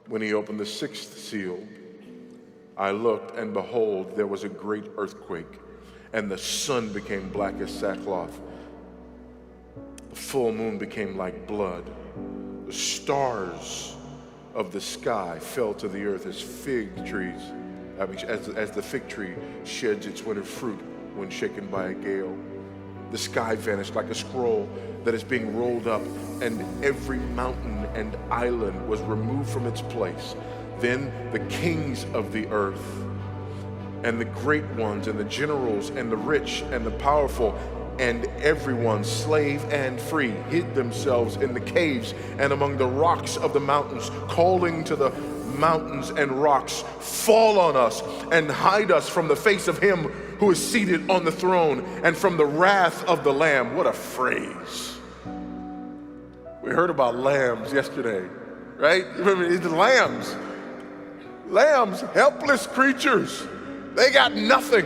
When he opened the sixth seal, I looked, and behold, there was a great earthquake, and the sun became black as sackcloth. The full moon became like blood. The stars of the sky fell to the earth as as the fig tree sheds its winter fruit when shaken by a gale. The sky vanished like a scroll that is being rolled up, and every mountain and island was removed from its place. Then the kings of the earth, and the great ones, and the generals, and the rich, and the powerful, and everyone, slave and free, hid themselves in the caves and among the rocks of the mountains, calling to the mountains and rocks, "Fall on us and hide us from the face of him who is seated on the throne and from the wrath of the Lamb." What a phrase. We heard about lambs yesterday, right? Remember, it's the lambs. Lambs, helpless creatures. They got nothing.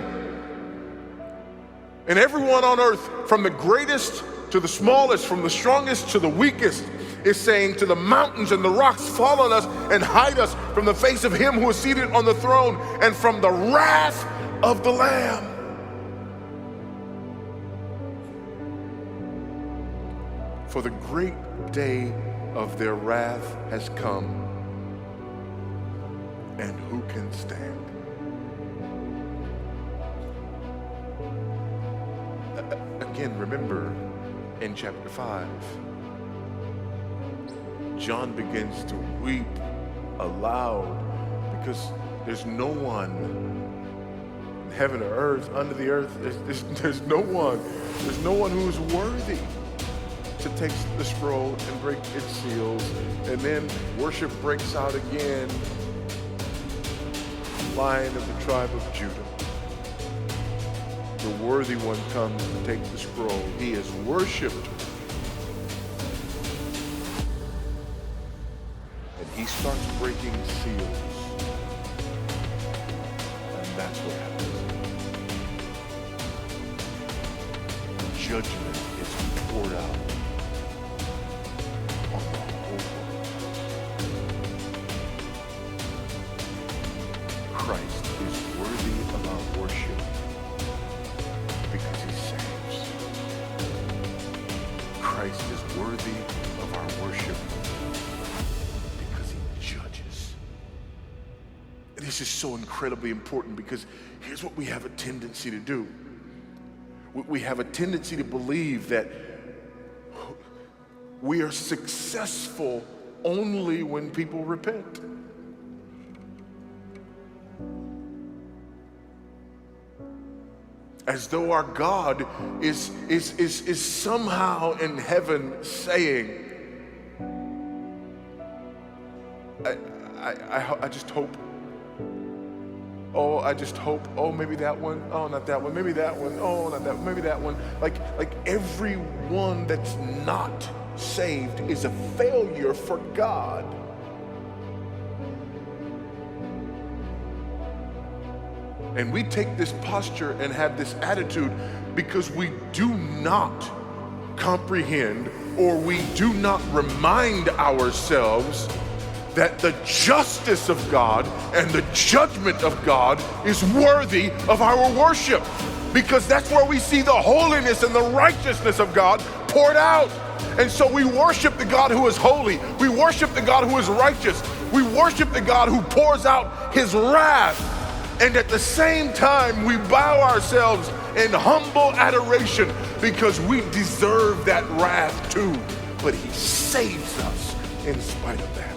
And everyone on earth, from the greatest to the smallest, from the strongest to the weakest, is saying to the mountains and the rocks, "Fall on us and hide us from the face of him who is seated on the throne and from the wrath of the Lamb." For the great day of their wrath has come, and who can stand? Again, remember in chapter 5, John begins to weep aloud because there's no one in heaven or earth, under the earth, there's no one who's worthy to take the scroll and break its seals. And then worship breaks out again. Lion of the tribe of Judah, the worthy one comes to take the scroll. He is worshiped. And he starts breaking seals. And that's what happens. Judgment is poured out on the whole world. Christ is worthy of our worship because he saves. Christ is worthy of our worship because he judges. And this is so incredibly important because here's what we have a tendency to do. We have a tendency to believe that we are successful only when people repent. As though our God is somehow in heaven saying, I just hope, oh, maybe that one, oh, not that one, maybe that one, oh, not that one, maybe that one. Like everyone that's not saved is a failure for God. And we take this posture and have this attitude because we do not comprehend, or we do not remind ourselves that the justice of God and the judgment of God is worthy of our worship, because that's where we see the holiness and the righteousness of God poured out. And so we worship the God who is holy. We worship the God who is righteous. We worship the God who pours out his wrath. And at the same time, we bow ourselves in humble adoration because we deserve that wrath too. But he saves us in spite of that.